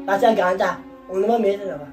بچه گنده اونما میدونه با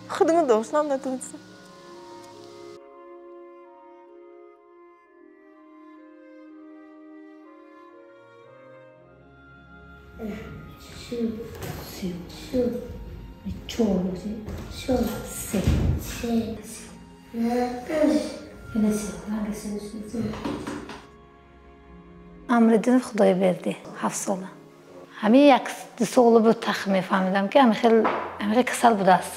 خودمون دوستم نتونستم. امردین خدای برده 7 ساله. همین یک دو سال بود تخمین فهمیدم که همین کسل بوده است.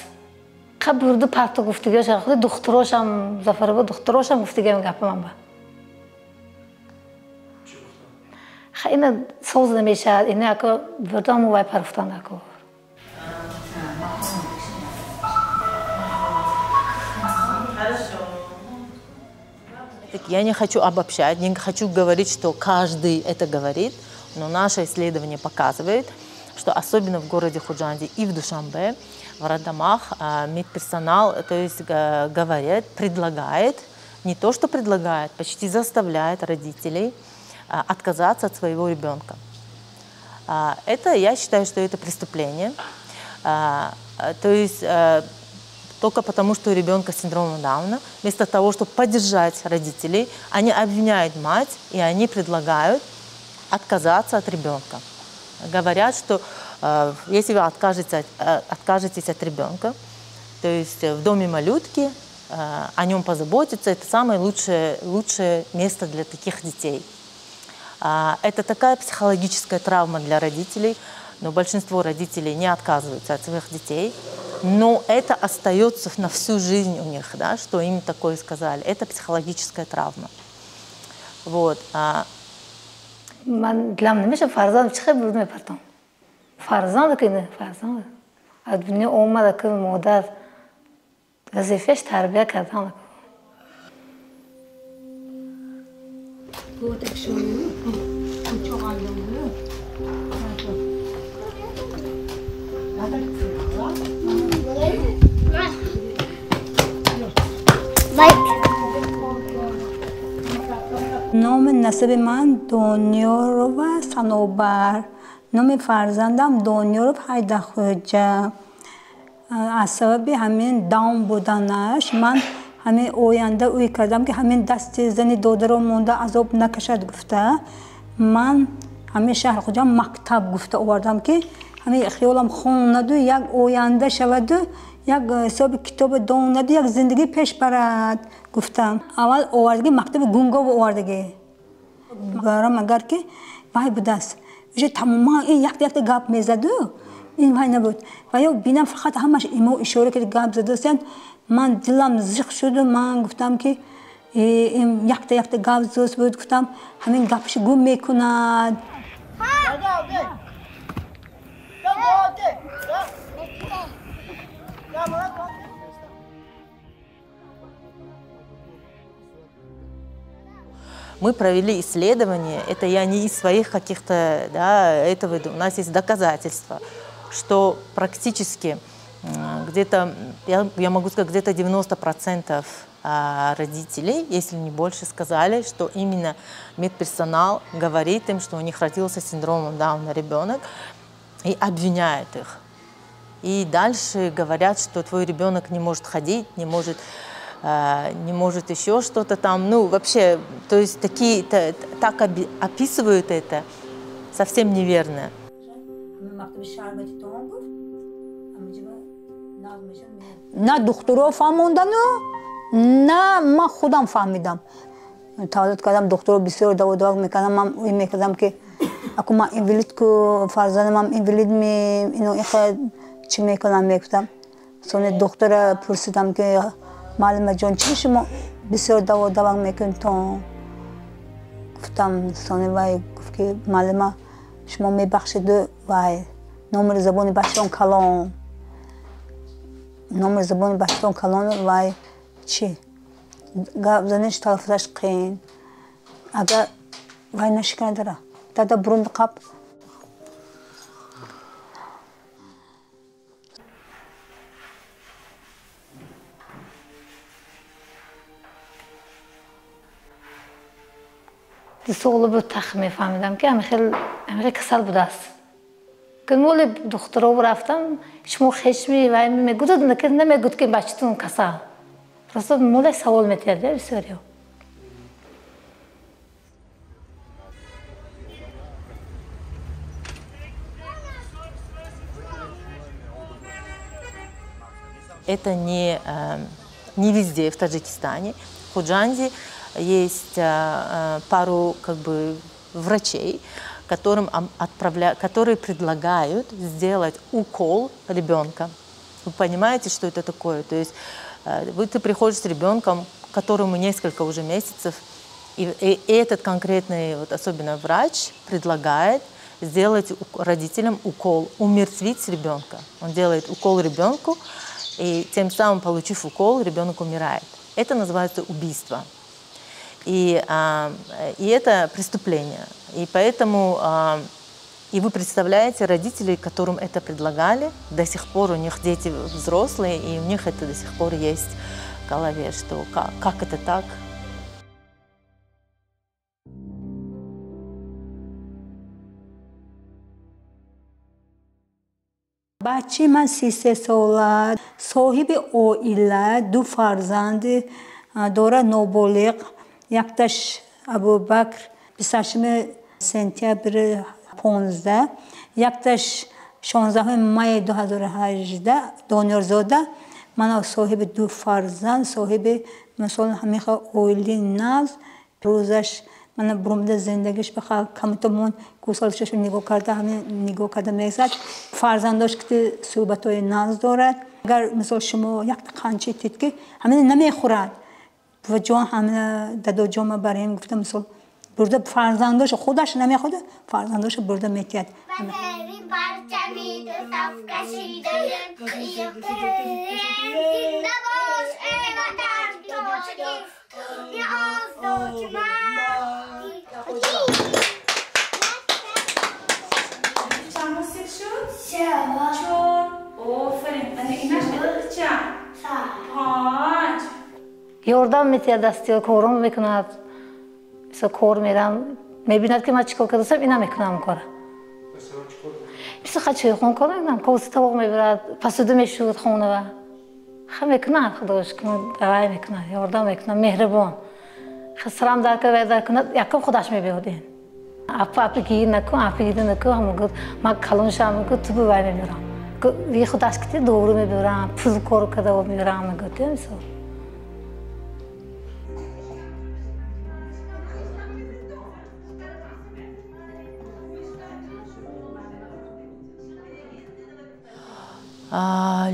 خب برده پرتو گفتگیش خود دختراشم زفر بود دختراشم گفتگی میگه من با. خیلی سوز نمیشه اینه که بردم و وای پرفتن نکو. Я не хочу обобщать, не хочу говорить, что каждый это говорит, но наше исследование показывает, что особенно в городе Худжанде и в Душанбе, в роддомах медперсонал, то есть говорит, предлагает, не то что предлагает, почти заставляет родителей отказаться от своего ребенка. Это, я считаю, что это преступление. То есть только потому, что у ребенка с синдромом Дауна, вместо того, чтобы поддержать родителей, они обвиняют мать и они предлагают отказаться от ребенка. Говорят, что если вы откажетесь от ребенка, то есть в доме малютки, о нем позаботиться, это самое лучшее место для таких детей. Это такая психологическая травма для родителей, но большинство родителей не отказываются от своих детей. Но это остается на всю жизнь у них, да, что им такое сказали. Это психологическая травма. Вот. Для меня миша фарзанд чхе бурд мепартам. Фарзанд кине фарзанд. Ад дуния омада ки модар вазифаш тарбия кардан. بود اکشونی چه قالونه نام نسب من دنیار و صنوبر، نام فرزندم دنیار پیداخوجه. از سبب همین داون بودنش من همین آینده اوی کردم که همین دست زنی دوده رو مونده عذاب نکشد گفته. من همین شهر خودم مکتب گفته آوردم که همین خیالم خوند و یک آینده شود و یک حساب کتاب داند یک زندگی پیش برد گفتم. اول آوردگی مکتب گونگو آوردگی برام اگر که وای بود است وجه تماما این یک گپ میزد و این وای نبود و یا بینم فقط همش ایمو اشاره که گپ زده است. من دلم زخ شد و من گفتم که این یک گپ زوس بود گفتم همین گپش گم میکند. Мы провели исследование, это я не из своих каких-то, да, этого, у нас есть доказательства, что практически где-то, я могу сказать, где-то 90% родителей, если не больше, сказали, что именно медперсонал говорит им, что у них родился с синдромом Дауна ребенок, и обвиняет их. И дальше говорят, что твой ребенок не может ходить, не может еще что-то там. Ну, вообще, то есть так описывают это, совсем неверно. نه دکترها فهموندن نه من خودم فهمیدم. تولد کردم دکتر بسیار دو میکردم. من میکردم که اکو من اینولید که فرزندم اینولید اینو چی میکنم میگفتم. سون دکتر پرسیدم که معلم جان چی شما بسیار دو میکن تو گفتم سون وای گفت که معلم شما میبخشید وای نمر زبان بچه‌ام کلام نمر زبان بچه‌ام کلام وای چی گپ زنش تلفظش قین اگر وای نشکن داره دادا برون قب سوال بود تخمه فهمیدم که همه کسل بوده است. که مولی دخترها رفتم شما خشمی و میگود که نمیگود که بچه‌تون کسل. просто مولی سوال می‌کرده بسیاری. Это не везде в Таджикистане. В Худжанде есть пару врачей, которые предлагают сделать укол ребенка. Вы понимаете, что это такое? То есть ты приходишь с ребенком, которому несколько уже месяцев, и этот конкретный, вот особенно врач, предлагает сделать родителям укол, умертвить ребенка. Он делает укол ребенку, и тем самым, получив укол, ребенок умирает. Это называется убийство. И это преступление. И поэтому, и вы представляете, родителей, которым это предлагали, до сих пор у них дети взрослые, и у них это до сих пор есть в голове, что как это так? بچه من 33 ساله صاحب عائله 2 فرزند داره نابالغ یکتاش ابوبکر 28 سپتامبر 15 یکتاش 16 مای 2018 دانیارزاده من صاحب 2 فرزند صاحب مثلا همیشه عائله ناز روزش من برمده زندگیش بخواه کمتمون گوسالشش رو نگاه کرده همین نگاه کرده میگذد فرزنداش که صحبت های ناز دارد اگر مثلا شما یک قنچه تید که همین نمیخورد و جان همین دادا جان برای این گفتم مثلا برده فرزنداش خودش نمیخوده فرزنداش برده میتید یاردم میتید دستی کارم میکند مثلا کار میرم میبیند که من چیکار کردم اینا میکنم کارم مثلا خچه خون کنم کاسی طبق میبرد پسوده میشود خونه و خب میکند خداش کنه دوای میکند یاردم میکند مهربان خسرم در کند یکم خودش میبیودین اپا گیر نکن اپا گیر نکن همون گفت من کلونشم میگفت تو ببای میبرم وی خودش کتی دورو میبرم پول کار کده و میبرم میگفت مثلا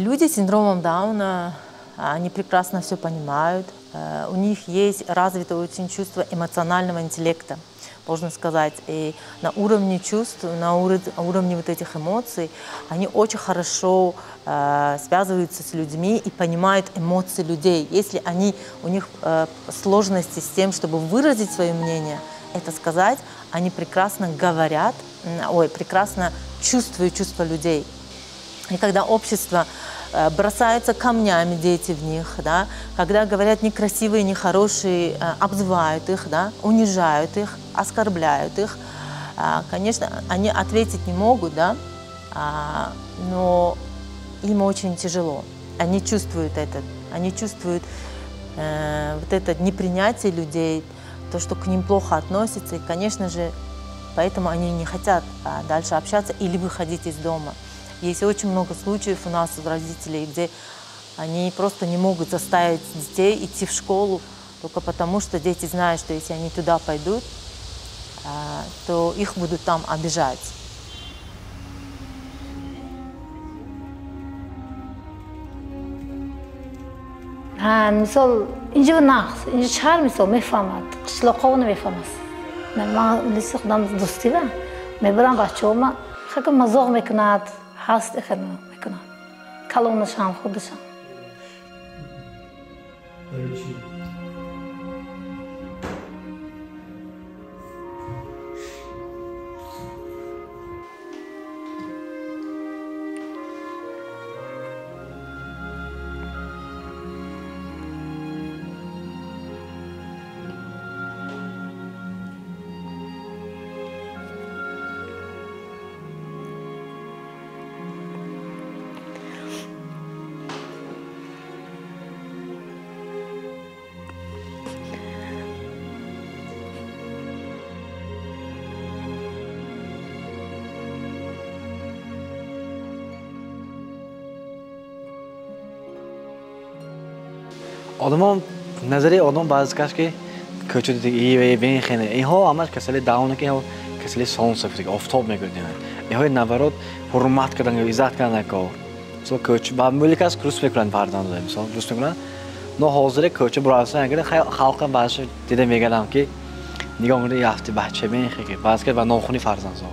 Люди с синдромом Дауна, они прекрасно все понимают, у них есть развито очень чувство эмоционального интеллекта, можно сказать, и на уровне чувств, на уровне вот этих эмоций, они очень хорошо связываются с людьми и понимают эмоции людей. Если у них сложности с тем, чтобы выразить свое мнение, это сказать, они прекрасно говорят, прекрасно чувствуют чувства людей. И когда общество бросаются камнями, дети в них, да, когда говорят некрасивые, нехорошие, обзывают их, да, унижают их, оскорбляют их, конечно, они ответить не могут, да, но им очень тяжело. Они чувствуют это, они чувствуют вот это непринятие людей, то, что к ним плохо относятся, и, конечно же, поэтому они не хотят дальше общаться или выходить из дома. Есть очень много случаев у нас, у родителей, где они просто не могут заставить детей идти в школу, только потому что дети знают, что если они туда пойдут, то их будут там обижать. مثال اینجا نقص اینجا چهار مثال میفهمد قشلاقا نمیفهمد من لیست خودم دوستی و میبرم بچه ها من خیلی مزاق میکند هست خیلی میکنم کلونش هم خودشم آدم نظری آدم باز کاش که کوچه دیگه بین خنه اینها همش کسلی داونه که ها کسلی سانس فیزیک آفتاب میگردن اینها نوارد حرمت کردن عزت کردن کار مثلا کوچه با ملکاس کروس میکنن پردان داریم مثلا کروس میکنن نه حاضر کوچه براسه اگر خالق باش دیده میگردم که نگاه میکنه یافته بچه بین خیلی باز که با ناخونی فرزند زار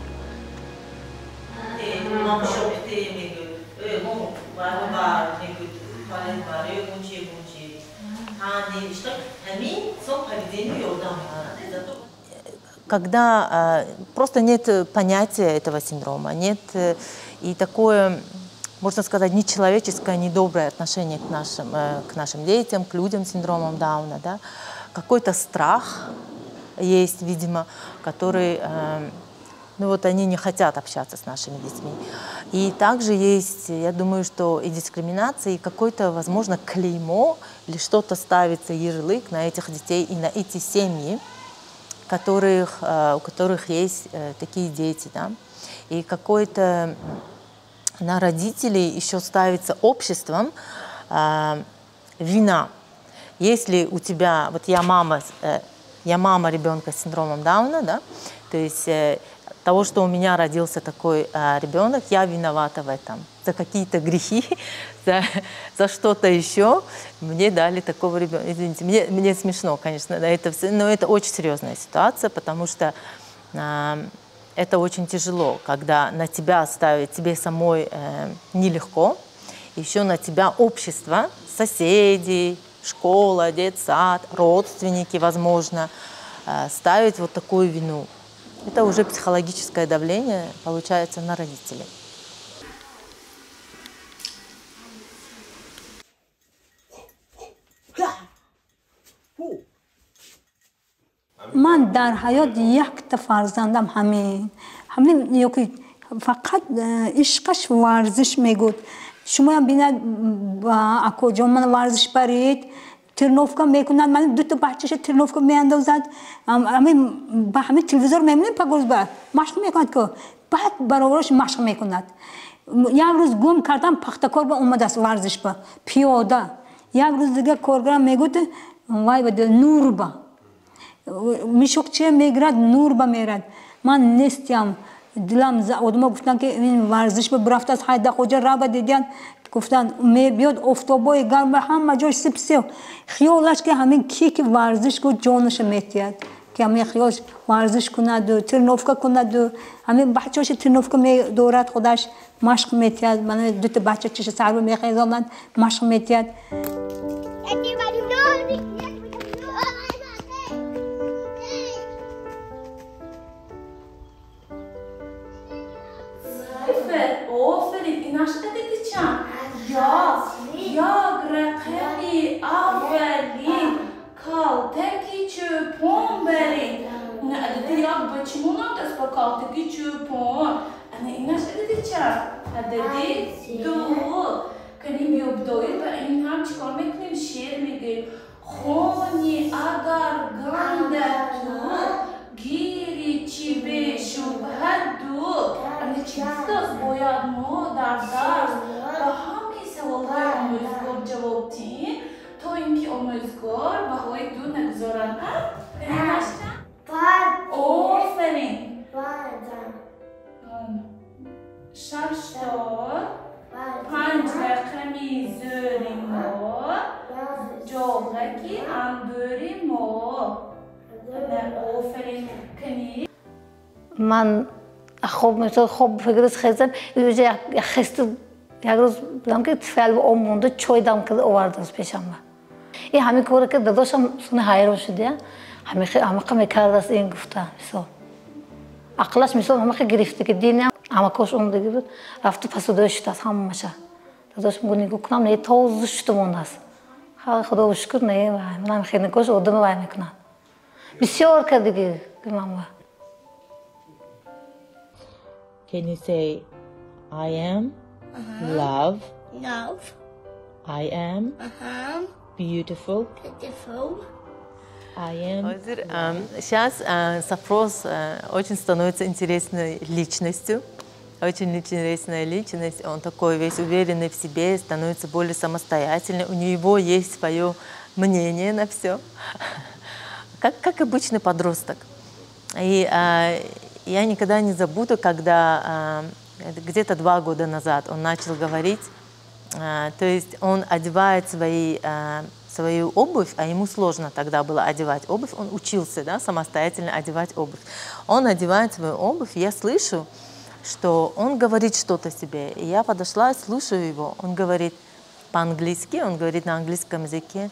Когда просто нет понятия этого синдрома, нет и такое, можно сказать, нечеловеческое, недоброе отношение к нашим детям, к людям с синдромом Дауна, да? Какой-то страх есть, видимо, который, ну вот они не хотят общаться с нашими детьми. И также есть, я думаю, что и дискриминация, и какое-то, возможно, клеймо или что-то ставится, ярлык на этих детей и на эти семьи, у которых есть такие дети, да? И какое-то на родителей еще ставится обществом вина. Если у тебя, вот я мама ребенка с синдромом Дауна, да, то есть того, что у меня родился такой ребенок, я виновата в этом. За какие-то грехи, за что-то еще мне дали такого ребенка. Извините, мне смешно, конечно, но это очень серьезная ситуация, потому что это очень тяжело, когда на тебя ставят, тебе самой нелегко, еще на тебя общество, соседи, школа, детсад, родственники, возможно, ставить вот такую вину. Это уже психологическое давление, получается, на родителей. من در حیات یک تا فرزندم همین یکی فقط عشقش ورزش میگود شما هم بینید با کجا من ورزش برید ترنوفکا میکنند من دو تا بچه‌ش ترنوفکا میاندازد با همین تلویزیون میبینیم پگوز بر مشق میکند که بعد برابرش مشق میکند یک روز گم کردم پختکار با اومد است ورزش با پیاده یک روز دیگه کارگرم میگفت وای بده نور با میشوقچه میگرد نور با میرد من نیستم دلم آدما گفتن که این ورزش به رفت از حیدر خوجا را دیدن گفتن می بیاد افتابای گرم همه جاش سیب خیالش که همین کی ورزش کو جانش میتید که همین خیالش ورزش کند و ترنوفکا کند و همین بچه‌اش ترنوفکا می دورت خودش مشق میتید من دو تا بچه چش سر رو میخیزانند مشق میتید آفرین این نشده دیدی چند؟ یا رقمی اولین kalteki çöpün beri. Ne dedi ya bacımın adı bu kalteki çöpün. Ana inaş dedi çar. Dedi du. Kanim yobdoy ve inham çıkarmak nim şiir mi gel. Khoni agar ganda tu giri çibe şubhadu. Ana çizdas boyad mu dardar. Baham ki savollar amuzgor cevaptin. تو اینکه آموزگار بهایی دو نگذارن نمیشتن؟ آفرین شش تا 5 رقمی زوری ما جاغکی انبوری ما آفرین کنی من خوب فکرش خیزم یک خسته یک روز بودم که فعل و مونده چای دم کرده آورد از پیشم این همین کاری که داداشم سونه حیران شده همه میکرد است این گفته مثال عقلش مثال همه گرفته که دینه همه کاش اون دیگه بود رفت پس داشت از همه مشه داداشم گو نگو کنم نه تازه شده مونده است خدا بشکر نه من هم خیلی کاش آدم وای میکنم بسیار که دیگه من Can you say I am love? Love. I am beautiful. Beautiful. I am. Сейчас Сафроз очень становится интересной личностью. Очень интересная личность. Он такой весь уверенный в себе, становится более самостоятельным. У него есть свое мнение на все, как обычный подросток. И я никогда не забуду, когда где-то 2 года назад он начал говорить, то есть он одевает свою обувь, а ему сложно тогда было одевать обувь, он учился, да, самостоятельно одевать обувь. Он одевает свою обувь, я слышу, что он говорит что-то себе, и я подошла, слушаю его, он говорит по-английски, он говорит на английском языке,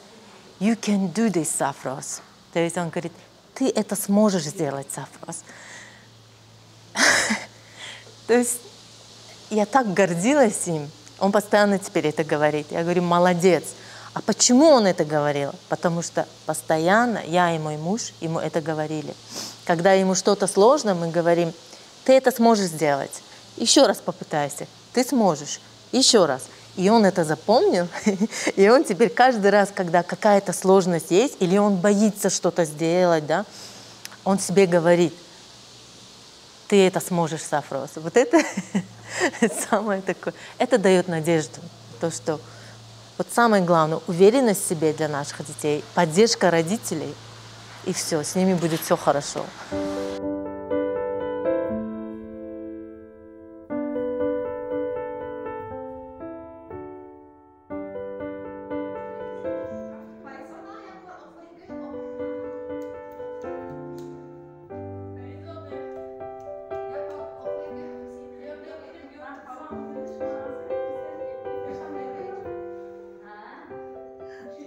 "You can do this, Safros". То есть он говорит, ты это сможешь сделать, Safros. То есть я так гордилась им, он постоянно теперь это говорит. Я говорю, молодец. А почему он это говорил? Потому что постоянно я и мой муж ему это говорили. Когда ему что-то сложно, мы говорим, ты это сможешь сделать. Еще раз попытайся. Ты сможешь. Еще раз. И он это запомнил. И он теперь каждый раз, когда какая-то сложность есть, или он боится что-то сделать, да, он себе говорит, ты это сможешь, Сафрос. Вот это самое такое. Это дает надежду. То, что вот самое главное, уверенность в себе для наших детей, поддержка родителей, и все, с ними будет все хорошо.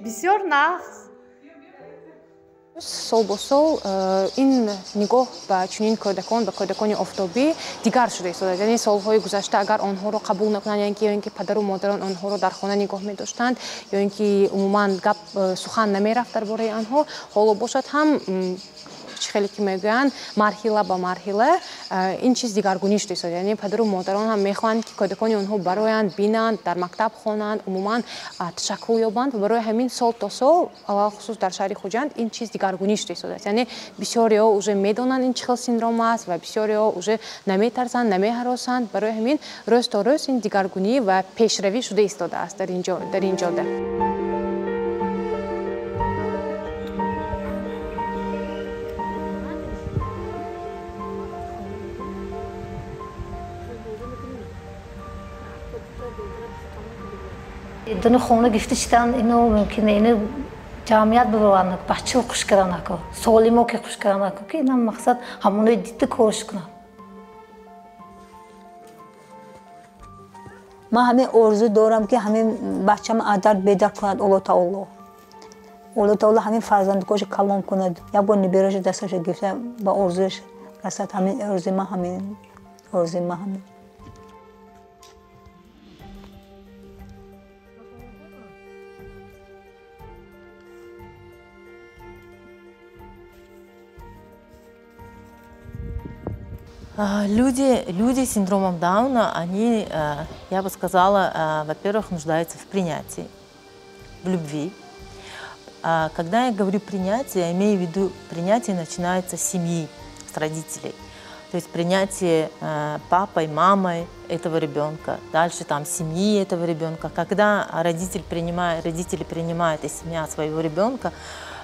بسیار نقص сол бо сол ин нигоҳ ба чунин кӯдакон ба кӯдакони офтобӣ дигар шуда истодаст. яъне солҳои гузашта агар онҳоро қабул накунанд ё ин ки падару модарон онҳоро дар хона нигоҳ медоштанд ё ин ки умуман гап сухан намерафт дар бораи онҳо, ҳоло бошад ҳам хеле ки мегӯянд марҳила ба марҳила ин чиз дигаргунӣ шуда истодаст. яъне падару модарон ҳам мехоҳанд ки кӯдакони онҳо бароянд бинанд, дар мактаб хонанд, умуман ташаккул ёбанд ва барои ҳамин сол то сол алахусус дар шаҳри Хуҷанд ин чиз дигаргунӣ шуда истодаст. яъне бисёриҳо уже медонанд ин чӣ хел синдром аст ва бисёриҳо уже наметарсанд, намеҳаросанд. барои ҳамин рӯз то рӯз ин дигаргунӣ ва пешравӣ шуда истодааст дар ин ҷода. Dünü xonu giftiçdən ino mümkün ino cəmiyyət bulanak, başçıl xuşqıranak, solimo ki xuşqıranak ki inan maqsad hamını ciddi koşqına. من همین آرزو دارم که همین بچه‌م ادر بیدار کند الله تعالی. الله تعالی همین فرزندکاش کلام کند. یا با نبیرش دستش گرفته با آرزوش رسد همین آرزوی من همین آرزوی من همین. Люди с синдромом Дауна, они, я бы сказала, во-первых, нуждаются в принятии, в любви. Когда я говорю принятие, я имею в виду, принятие начинается с семьи, с родителей. То есть принятие папой, мамой этого ребенка, дальше там семьи этого ребенка. Когда родители принимают из семьи своего ребенка,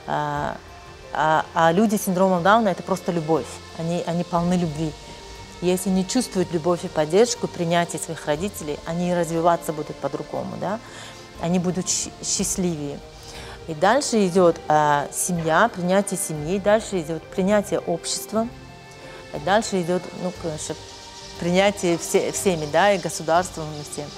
а люди с синдромом Дауна – это просто любовь, они полны любви. Если не чувствуют любовь и поддержку, принятие своих родителей, они развиваться будут по-другому, да? Они будут счастливее. И дальше идет семья, принятие семьи, дальше идет принятие общества, и дальше идет, ну, конечно, принятие всеми, да, и государством, и всем.